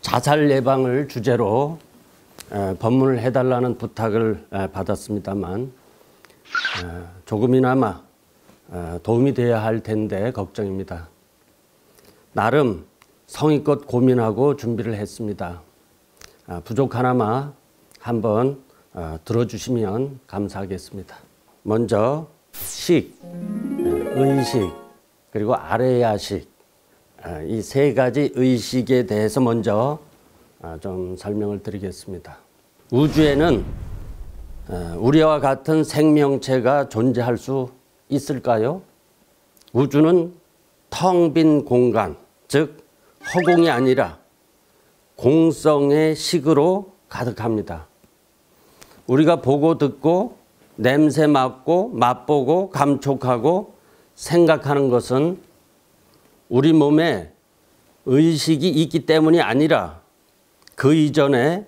자살 예방을 주제로 법문을 해달라는 부탁을 받았습니다만 조금이나마 도움이 되어야 할 텐데 걱정입니다. 나름 성의껏 고민하고 준비를 했습니다. 부족하나마 한번 들어주시면 감사하겠습니다. 먼저 식, 의식, 그리고 아레야식, 이 세 가지 의식에 대해서 먼저 좀 설명을 드리겠습니다. 우주에는 우리와 같은 생명체가 존재할 수 있을까요? 우주는 텅 빈 공간, 즉 허공이 아니라 공성의 식으로 가득합니다. 우리가 보고 듣고 냄새 맡고 맛보고 감촉하고 생각하는 것은 우리 몸에 의식이 있기 때문이 아니라 그 이전에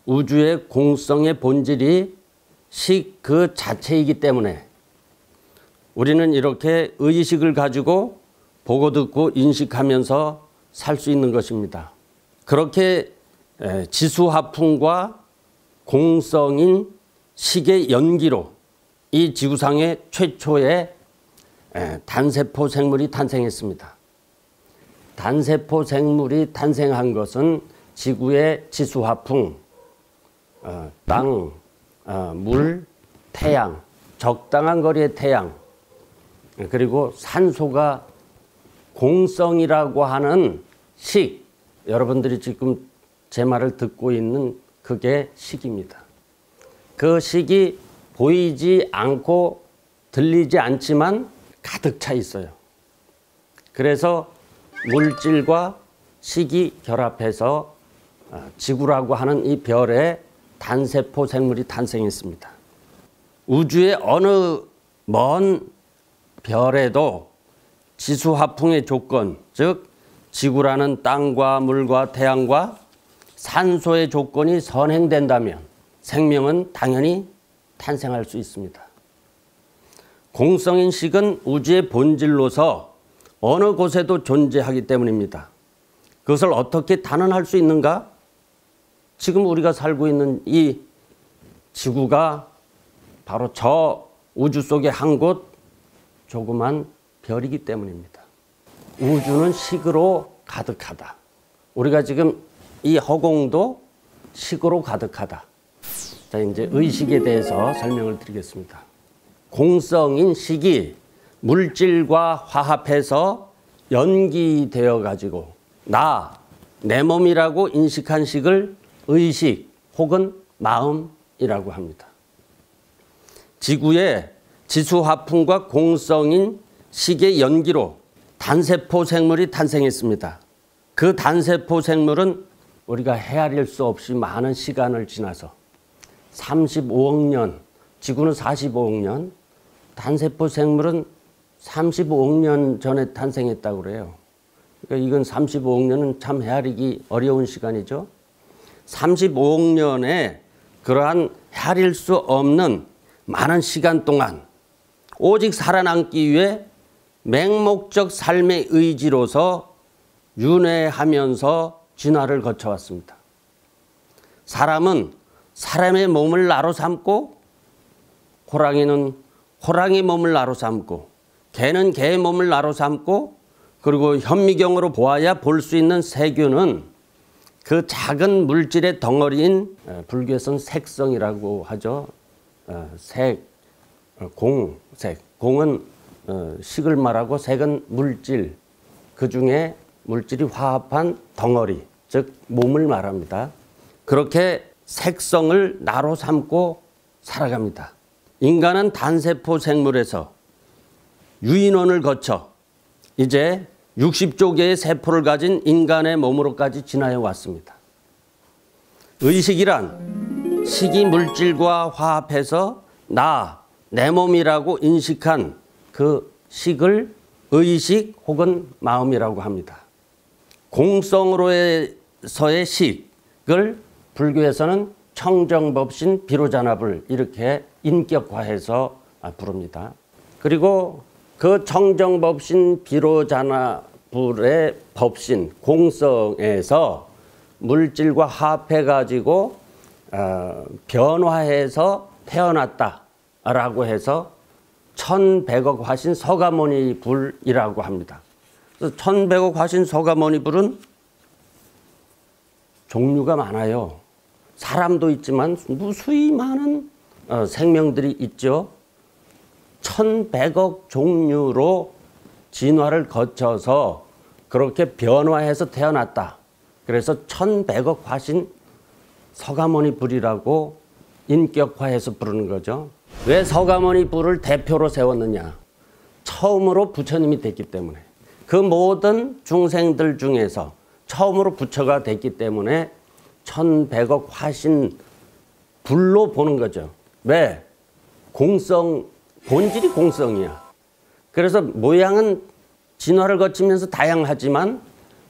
우주의 공성의 본질이 식 그 자체이기 때문에 우리는 이렇게 의식을 가지고 보고 듣고 인식하면서 살 수 있는 것입니다. 그렇게 지수화풍과 공성인 식의 연기로 이 지구상의 최초의 단세포 생물이 탄생했습니다. 단세포 생물이 탄생한 것은 지구의 지수화풍, 땅, 물, 태양, 적당한 거리의 태양, 그리고 산소가 공성이라고 하는 식, 여러분들이 지금 제 말을 듣고 있는 그게 식입니다. 그 식이 보이지 않고 들리지 않지만 가득 차 있어요. 그래서 물질과 식이 결합해서 지구라고 하는 이 별에 단세포 생물이 탄생했습니다. 우주의 어느 먼 별에도 지수화풍의 조건, 즉 지구라는 땅과 물과 태양과 산소의 조건이 선행된다면 생명은 당연히 탄생할 수 있습니다. 공성인 식은 우주의 본질로서 어느 곳에도 존재하기 때문입니다. 그것을 어떻게 단언할 수 있는가? 지금 우리가 살고 있는 이 지구가 바로 저 우주 속의 한 곳 조그만 별이기 때문입니다. 우주는 식으로 가득하다. 우리가 지금 이 허공도 식으로 가득하다. 자, 이제 의식에 대해서 설명을 드리겠습니다. 공성인 식이 물질과 화합해서 연기되어 가지고 내 몸이라고 인식한 식을 의식 혹은 마음이라고 합니다. 지구의 지수화풍과 공성인 식의 연기로 단세포 생물이 탄생했습니다. 그 단세포 생물은 우리가 헤아릴 수 없이 많은 시간을 지나서 35억 년, 지구는 45억 년, 단세포 생물은 35억 년 전에 탄생했다고 그래요. 그러니까 이건 35억 년은 참 헤아리기 어려운 시간이죠. 35억 년에 그러한 헤아릴 수 없는 많은 시간 동안 오직 살아남기 위해 맹목적 삶의 의지로서 윤회하면서 진화를 거쳐왔습니다. 사람은 사람의 몸을 나로 삼고 호랑이는 호랑이 몸을 나로 삼고 개는 개의 몸을 나로 삼고 그리고 현미경으로 보아야 볼 수 있는 세균은 그 작은 물질의 덩어리인 불교에서는 색성이라고 하죠. 색, 공색. 공은 식을 말하고 색은 물질. 그 중에 물질이 화합한 덩어리, 즉 몸을 말합니다. 그렇게 색성을 나로 삼고 살아갑니다. 인간은 단세포 생물에서 유인원을 거쳐 이제 60조 개의 세포를 가진 인간의 몸으로까지 진화해 왔습니다. 의식이란 식이 물질과 화합해서 내 몸이라고 인식한 그 식을 의식 혹은 마음이라고 합니다. 공성으로서의 식을 불교에서는 청정법신 비로자납을 이렇게 인격화해서 부릅니다. 그리고 그 청정법신 비로자납의 법신 공성에서 물질과 합해가지고 변화해서 태어났다라고 해서 1100억 화신 서가모니 불이라고 합니다. 그래서 1100억 화신 서가모니 불은 종류가 많아요. 사람도 있지만 무수히 많은 생명들이 있죠. 1100억 종류로 진화를 거쳐서 그렇게 변화해서 태어났다. 그래서 1100억 화신 서가모니 불이라고 인격화해서 부르는 거죠. 왜 서가모니 불을 대표로 세웠느냐? 처음으로 부처님이 됐기 때문에. 그 모든 중생들 중에서 처음으로 부처가 됐기 때문에 1100억 화신 불로 보는 거죠. 왜? 본질이 공성이야. 그래서 모양은 진화를 거치면서 다양하지만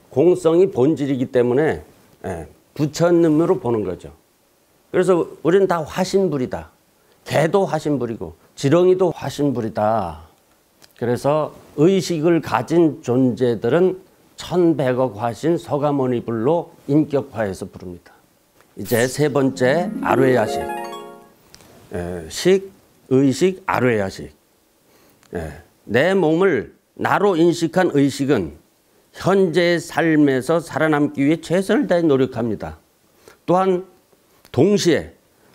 공성이 본질이기 때문에 부처님으로 보는 거죠. 그래서 우리는 다 화신불이다. 개도 화신불이고 지렁이도 화신불이다. 그래서 의식을 가진 존재들은 1100억 화신 서가모니 불로 인격화해서 부릅니다. 이제 세 번째 아뢰야식. 식, 의식, 아뢰야식. 내 몸을 나로 인식한 의식은 현재의 삶에서 살아남기 위해 최선을 다해 노력합니다. 또한 동시에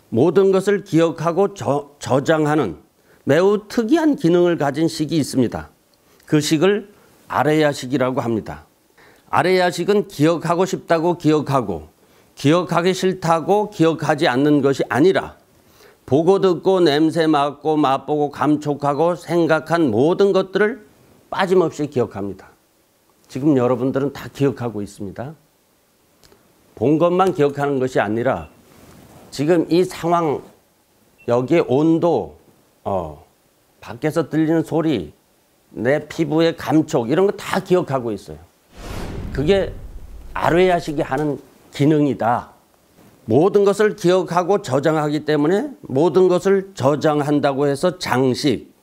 모든 것을 기억하고 저장하는 매우 특이한 기능을 가진 식이 있습니다. 그 식을 아뢰야식이라고 합니다. 아뢰야식은 기억하고 싶다고 기억하고 기억하기 싫다고 기억하지 않는 것이 아니라 보고 듣고 냄새 맡고 맛보고 감촉하고 생각한 모든 것들을 빠짐없이 기억합니다. 지금 여러분들은 다 기억하고 있습니다. 본 것만 기억하는 것이 아니라 지금 이 상황, 여기에 온도, 밖에서 들리는 소리, 내 피부의 감촉 이런 거 다 기억하고 있어요. 그게 아뢰야식이 하는 기능이다. 모든 것을 기억하고 저장하기 때문에 모든 것을 저장한다고 해서 장식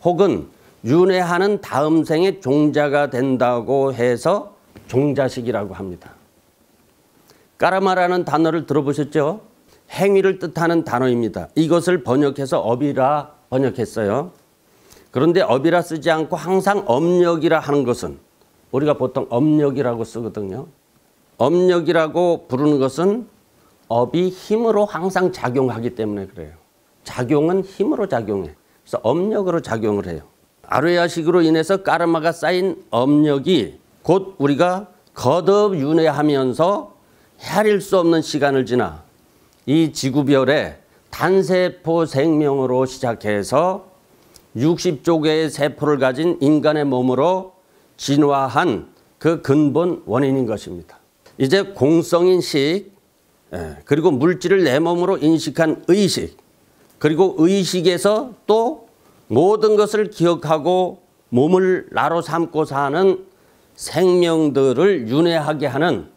혹은 윤회하는 다음 생의 종자가 된다고 해서 종자식이라고 합니다. 까라마라는 단어를 들어보셨죠? 행위를 뜻하는 단어입니다. 이것을 번역해서 업이라 번역했어요. 그런데 업이라 쓰지 않고 항상 업력이라 하는 것은 우리가 보통 업력이라고 쓰거든요. 업력이라고 부르는 것은 업이 힘으로 항상 작용하기 때문에 그래요. 작용은 힘으로 작용해. 그래서 업력으로 작용을 해요. 아뢰야식으로 인해서 까르마가 쌓인 업력이 곧 우리가 거듭 윤회하면서 헤아릴 수 없는 시간을 지나 이 지구별의 단세포 생명으로 시작해서 60조 개의 세포를 가진 인간의 몸으로 진화한 그 근본 원인인 것입니다. 이제 공성인 식, 그리고 물질을 내 몸으로 인식한 의식, 그리고 의식에서 또 모든 것을 기억하고 몸을 나로 삼고 사는 생명들을 윤회하게 하는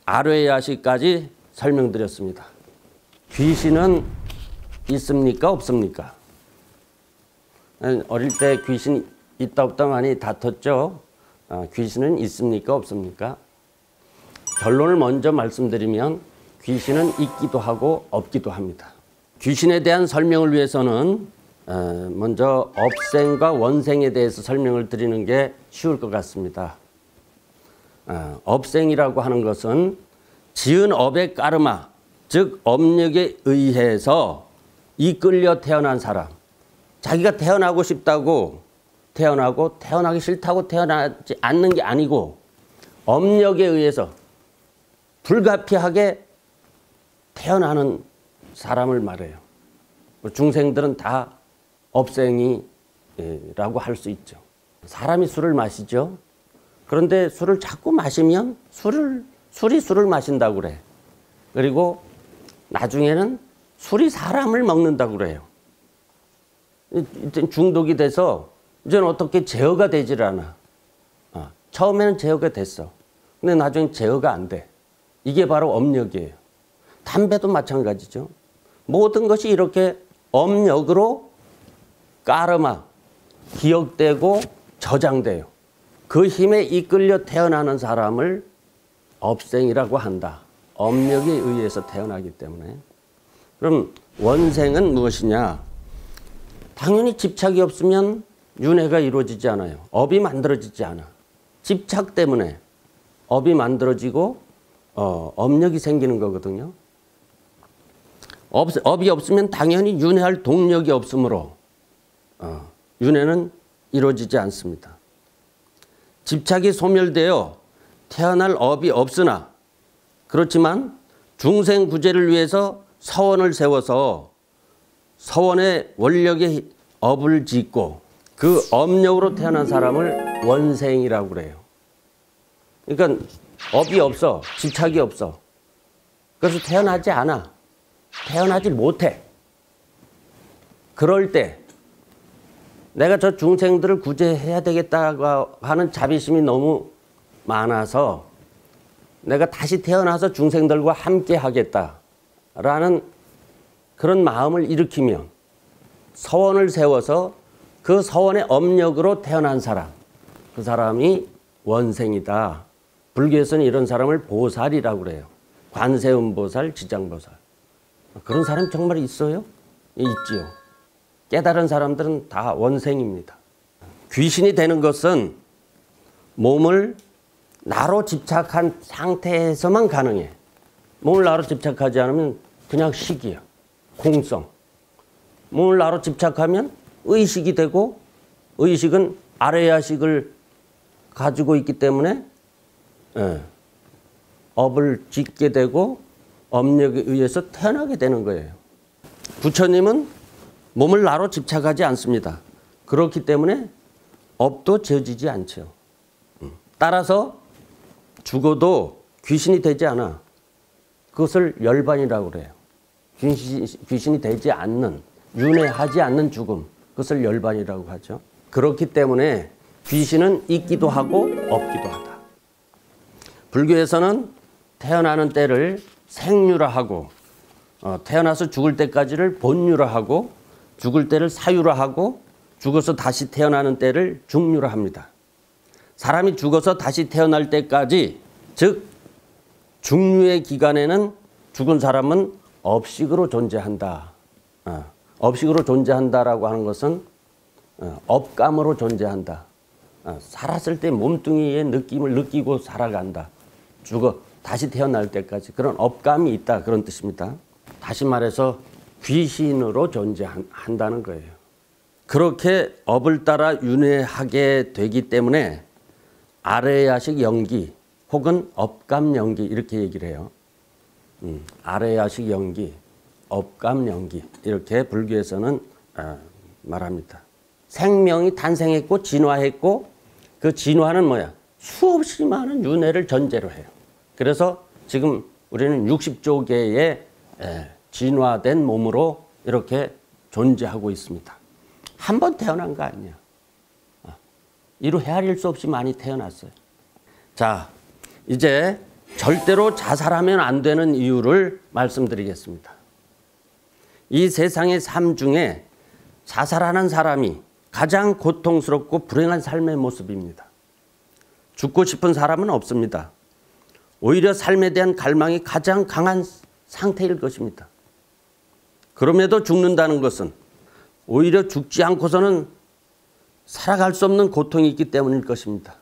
아뢰야식까지 설명드렸습니다. 귀신은 있습니까? 없습니까? 어릴 때 귀신 있다 없다 많이 다퉜죠. 귀신은 있습니까? 없습니까? 결론을 먼저 말씀드리면 귀신은 있기도 하고 없기도 합니다. 귀신에 대한 설명을 위해서는 먼저 업생과 원생에 대해서 설명을 드리는 게 쉬울 것 같습니다. 업생이라고 하는 것은 지은 업의 까르마, 즉 업력에 의해서 이끌려 태어난 사람. 자기가 태어나고 싶다고 태어나고 태어나기 싫다고 태어나지 않는 게 아니고 업력에 의해서 불가피하게 태어나는 사람을 말해요. 중생들은 다 업생이라고 할 수 있죠. 사람이 술을 마시죠. 그런데 술을 자꾸 마시면 술이 술을 마신다고 그래. 그리고 나중에는 술이 사람을 먹는다고 그래요. 중독이 돼서 이제는 어떻게 제어가 되질 않아. 처음에는 제어가 됐어. 근데 나중에 제어가 안 돼. 이게 바로 업력이에요. 담배도 마찬가지죠. 모든 것이 이렇게 업력으로 까르마, 기억되고 저장돼요. 그 힘에 이끌려 태어나는 사람을 업생이라고 한다. 업력에 의해서 태어나기 때문에. 그럼 원생은 무엇이냐? 당연히 집착이 없으면 윤회가 이루어지지 않아요. 업이 만들어지지 않아. 집착 때문에 업이 만들어지고 업력이 생기는 거거든요. 업이 없으면 당연히 윤회할 동력이 없으므로 윤회는 이루어지지 않습니다. 집착이 소멸되어 태어날 업이 없으나 그렇지만 중생 구제를 위해서 서원을 세워서 서원의 원력에 업을 짓고 그 업력으로 태어난 사람을 원생이라고 그래요. 그러니까 업이 없어. 집착이 없어. 그래서 태어나지 않아. 태어나지 못해. 그럴 때 내가 저 중생들을 구제해야 되겠다고 하는 자비심이 너무 많아서 내가 다시 태어나서 중생들과 함께 하겠다라는 그런 마음을 일으키면 서원을 세워서 그 서원의 업력으로 태어난 사람, 그 사람이 원생이다. 불교에서는 이런 사람을 보살이라고 그래요. 관세음보살, 지장보살. 그런 사람 정말 있어요? 있지요. 깨달은 사람들은 다 원생입니다. 귀신이 되는 것은 몸을 나로 집착한 상태에서만 가능해. 몸을 나로 집착하지 않으면 그냥 식이야. 공성. 몸을 나로 집착하면 의식이 되고 의식은 아래야식을 가지고 있기 때문에 업을 짓게 되고 업력에 의해서 태어나게 되는 거예요. 부처님은 몸을 나로 집착하지 않습니다. 그렇기 때문에 업도 지어지지 않죠. 따라서 죽어도 귀신이 되지 않아. 그것을 열반이라고 그래요. 귀신이 되지 않는, 윤회하지 않는 죽음. 그것을 열반이라고 하죠. 그렇기 때문에 귀신은 있기도 하고 없기도 하다. 불교에서는 태어나는 때를 생유라 하고 태어나서 죽을 때까지를 본유라 하고 죽을 때를 사유라 하고 죽어서 다시 태어나는 때를 중유라 합니다. 사람이 죽어서 다시 태어날 때까지, 즉 중유의 기간에는 죽은 사람은 업식으로 존재한다. 업식으로 존재한다라고 하는 것은 업감으로 존재한다. 살았을 때 몸뚱이의 느낌을 느끼고 살아간다. 죽어 다시 태어날 때까지 그런 업감이 있다, 그런 뜻입니다. 다시 말해서 귀신으로 존재한다는 거예요. 그렇게 업을 따라 윤회하게 되기 때문에 아레야식 연기 혹은 업감 연기 이렇게 얘기를 해요. 아레야식 연기, 업감 연기 이렇게 불교에서는 말합니다. 생명이 탄생했고 진화했고 그 진화는 뭐야? 수없이 많은 윤회를 전제로 해요. 그래서 지금 우리는 60조 개의 진화된 몸으로 이렇게 존재하고 있습니다. 한 번 태어난 거 아니야. 이루 헤아릴 수 없이 많이 태어났어요. 자, 이제 절대로 자살하면 안 되는 이유를 말씀드리겠습니다. 이 세상의 삶 중에 자살하는 사람이 가장 고통스럽고 불행한 삶의 모습입니다. 죽고 싶은 사람은 없습니다. 오히려 삶에 대한 갈망이 가장 강한 상태일 것입니다. 그럼에도 죽는다는 것은 오히려 죽지 않고서는 살아갈 수 없는 고통이 있기 때문일 것입니다.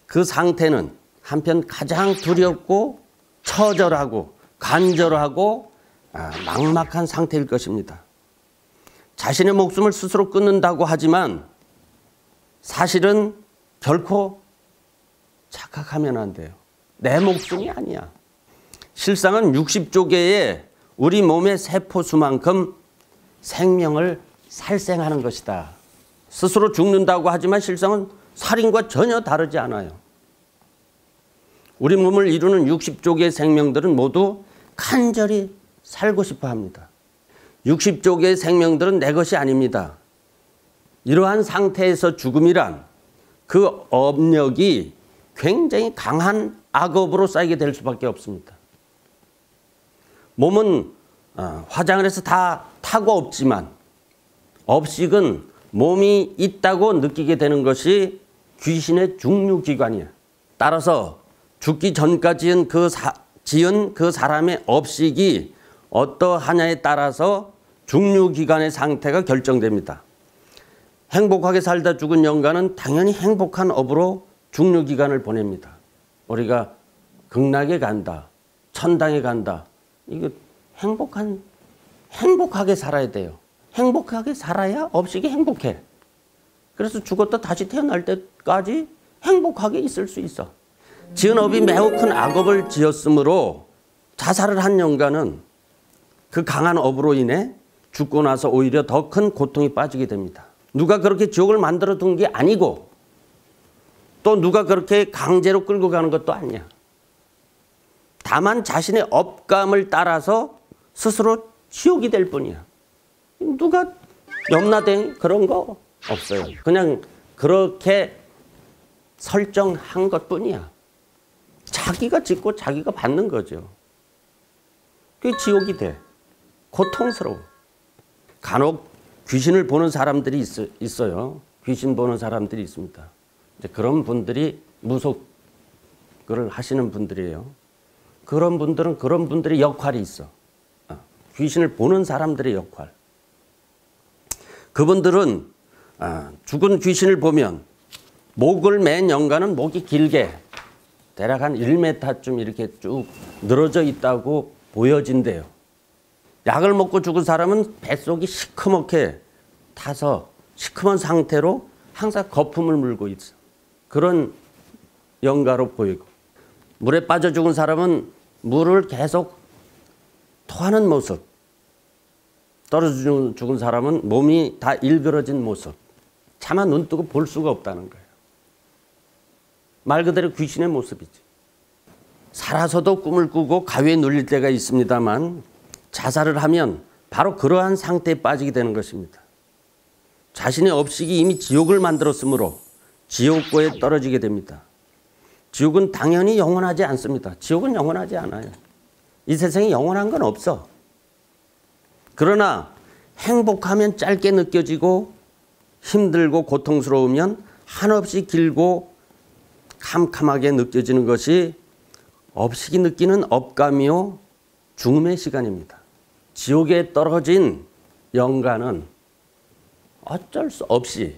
그 상태는 한편 가장 두렵고 처절하고 간절하고 막막한 상태일 것입니다. 자신의 목숨을 스스로 끊는다고 하지만 사실은 결코 착각하면 안 돼요. 내 목숨이 아니야. 실상은 60조 개의 우리 몸의 세포수만큼 생명을 살생하는 것이다. 스스로 죽는다고 하지만 실상은 살인과 전혀 다르지 않아요. 우리 몸을 이루는 60조 개의 생명들은 모두 간절히 살고 싶어 합니다. 60조 개의 생명들은 내 것이 아닙니다. 이러한 상태에서 죽음이란 그 업력이 굉장히 강한 악업으로 쌓이게 될 수밖에 없습니다. 몸은 화장을 해서 다 타고 없지만 업식은 몸이 있다고 느끼게 되는 것이 귀신의 중류기관이야. 따라서 죽기 전까지 지은 그 사람의 업식이 어떠하냐에 따라서 중류기간의 상태가 결정됩니다. 행복하게 살다 죽은 영가는 당연히 행복한 업으로 중류기간을 보냅니다. 우리가 극락에 간다, 천당에 간다. 이거 행복하게 살아야 돼요. 행복하게 살아야 업식이 행복해. 그래서 죽었다 다시 태어날 때까지 행복하게 있을 수 있어. 지은 업이 매우 큰 악업을 지었으므로 자살을 한 영가는 그 강한 업으로 인해 죽고 나서 오히려 더 큰 고통이 빠지게 됩니다. 누가 그렇게 지옥을 만들어 둔 게 아니고 또 누가 그렇게 강제로 끌고 가는 것도 아니야. 다만 자신의 업감을 따라서 스스로 지옥이 될 뿐이야. 누가 염라대왕 그런 거 없어요. 그냥 그렇게 설정한 것뿐이야. 자기가 짓고 자기가 받는 거죠. 그게 지옥이 돼. 고통스러워. 간혹 귀신을 보는 사람들이 있어요. 귀신 보는 사람들이 있습니다. 이제 그런 분들이 무속을 하시는 분들이에요. 그런 분들은 그런 분들의 역할이 있어. 귀신을 보는 사람들의 역할. 그분들은 죽은 귀신을 보면 목을 맨 영가는 목이 길게 대략 한 1m쯤 이렇게 쭉 늘어져 있다고 보여진대요. 약을 먹고 죽은 사람은 뱃속이 시커멓게 타서 시커먼 상태로 항상 거품을 물고 있어. 그런 영가로 보이고, 물에 빠져 죽은 사람은 물을 계속 토하는 모습, 떨어져 죽은 사람은 몸이 다 일그러진 모습, 차마 눈 뜨고 볼 수가 없다는 거예요. 말 그대로 귀신의 모습이지. 살아서도 꿈을 꾸고 가위에 눌릴 때가 있습니다만 자살을 하면 바로 그러한 상태에 빠지게 되는 것입니다. 자신의 업식이 이미 지옥을 만들었으므로 지옥고에 떨어지게 됩니다. 지옥은 당연히 영원하지 않습니다. 지옥은 영원하지 않아요. 이 세상에 영원한 건 없어. 그러나 행복하면 짧게 느껴지고 힘들고 고통스러우면 한없이 길고 캄캄하게 느껴지는 것이 업식이 느끼는 업감이요 죽음의 시간입니다. 지옥에 떨어진 영가는 어쩔 수 없이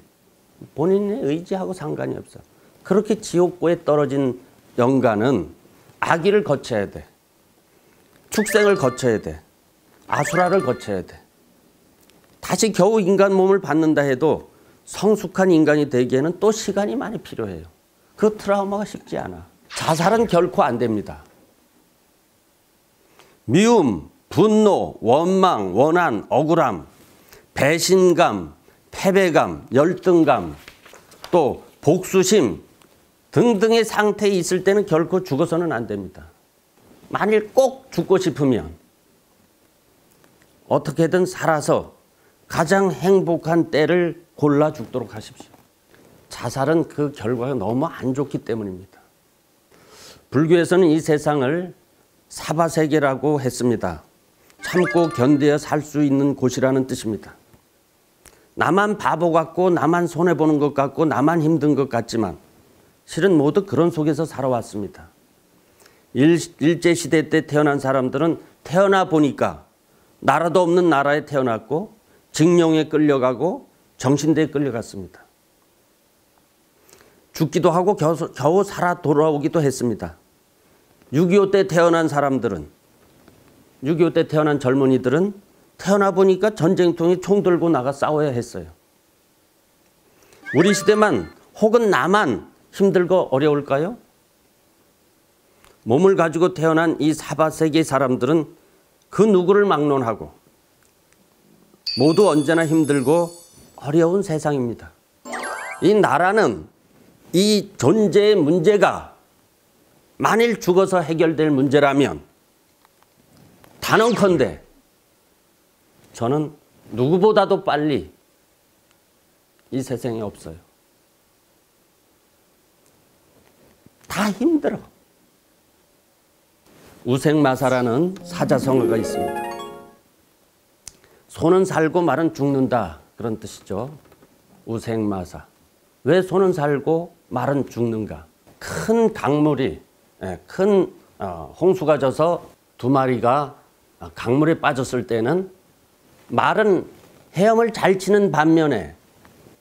본인의 의지하고 상관이 없어. 그렇게 지옥고에 떨어진 영가는 악의를 거쳐야 돼. 축생을 거쳐야 돼. 아수라를 거쳐야 돼. 다시 겨우 인간 몸을 받는다 해도 성숙한 인간이 되기에는 또 시간이 많이 필요해요. 그 트라우마가 쉽지 않아. 자살은 결코 안 됩니다. 미움, 분노, 원망, 원한, 억울함, 배신감, 패배감, 열등감, 또 복수심 등등의 상태에 있을 때는 결코 죽어서는 안 됩니다. 만일 꼭 죽고 싶으면 어떻게든 살아서 가장 행복한 때를 골라 죽도록 하십시오. 자살은 그 결과가 너무 안 좋기 때문입니다. 불교에서는 이 세상을 사바세계라고 했습니다. 참고 견뎌야 살 수 있는 곳이라는 뜻입니다. 나만 바보 같고 나만 손해보는 것 같고 나만 힘든 것 같지만 실은 모두 그런 속에서 살아왔습니다. 일제시대 때 태어난 사람들은 태어나 보니까 나라도 없는 나라에 태어났고 징용에 끌려가고 정신대에 끌려갔습니다. 죽기도 하고 겨우 살아 돌아오기도 했습니다. 6.25 때 태어난 사람들은 6.25 때 태어난 젊은이들은 태어나 보니까 전쟁통에 총 들고 나가 싸워야 했어요. 우리 시대만 혹은 나만 힘들고 어려울까요? 몸을 가지고 태어난 이 사바세계 사람들은 그 누구를 막론하고 모두 언제나 힘들고 어려운 세상입니다. 이 나라는 이 존재의 문제가 만일 죽어서 해결될 문제라면 단언컨대 저는 누구보다도 빨리 이 세상에 없어요. 다 힘들어. 우생마사라는 사자성어가 있습니다. 소는 살고 말은 죽는다 그런 뜻이죠. 우생마사. 왜 소는 살고 말은 죽는가? 큰 강물이 큰 홍수가 져서 두 마리가 강물에 빠졌을 때는 말은 헤엄을 잘 치는 반면에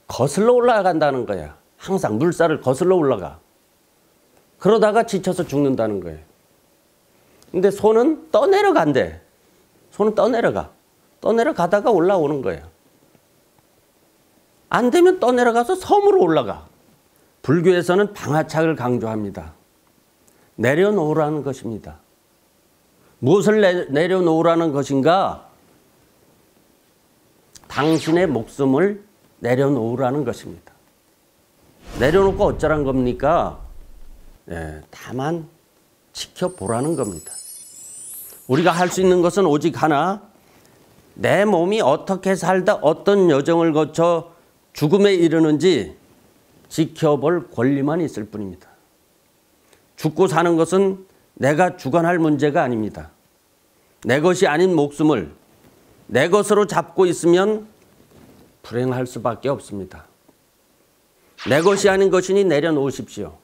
거슬러 올라간다는 거야. 항상 물살을 거슬러 올라가. 그러다가 지쳐서 죽는다는 거예요. 근데 소는 떠내려간대. 소는 떠내려가. 떠내려가다가 올라오는 거예요. 안 되면 떠내려가서 섬으로 올라가. 불교에서는 방아착을 강조합니다. 내려놓으라는 것입니다. 무엇을 내려놓으라는 것인가? 당신의 목숨을 내려놓으라는 것입니다. 내려놓고 어쩌란 겁니까? 다만 지켜보라는 겁니다. 우리가 할 수 있는 것은 오직 하나, 내 몸이 어떻게 살다 어떤 여정을 거쳐 죽음에 이르는지 지켜볼 권리만 있을 뿐입니다. 죽고 사는 것은 내가 주관할 문제가 아닙니다. 내 것이 아닌 목숨을 내 것으로 잡고 있으면 불행할 수밖에 없습니다. 내 것이 아닌 것이니 내려놓으십시오.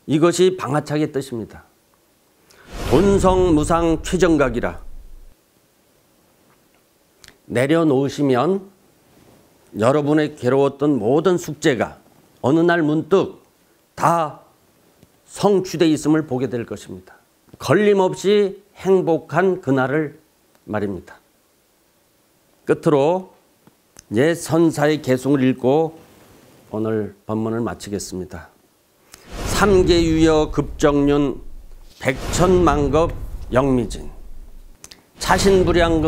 이것이 방아착의 뜻입니다. 돈성무상 쾌정각이라. 내려놓으시면 여러분의 괴로웠던 모든 숙제가 어느 날 문득 다 성취되어 있음을 보게 될 것입니다. 걸림없이 행복한 그날을 말입니다. 끝으로 옛 선사의 개송을 읽고 오늘 본문을 마치겠습니다. 삼계유여 급정륜 백천만겁 영미진 차신불양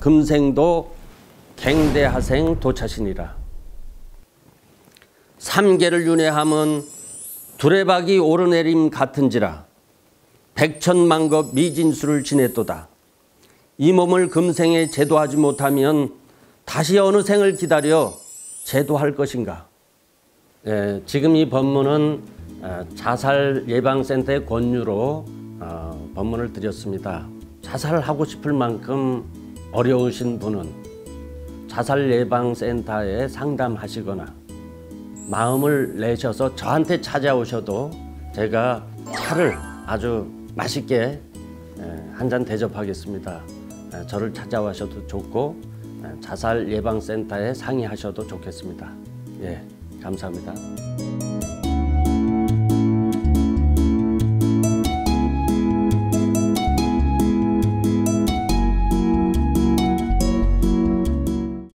금생도 갱대하생 도차신이라. 삼계를 윤회함은 두레박이 오르내림 같은지라 백천만겁 미진수를 지냈도다. 이 몸을 금생에 제도하지 못하면 다시 어느 생을 기다려 제도할 것인가? 지금 이 법문은 자살예방센터의 권유로 법문을 드렸습니다. 자살하고 싶을 만큼 어려우신 분은 자살예방센터에 상담하시거나 마음을 내셔서 저한테 찾아오셔도 제가 차를 아주 맛있게 한 잔 대접하겠습니다. 저를 찾아와셔도 좋고 자살예방센터에 상의하셔도 좋겠습니다. 예, 감사합니다.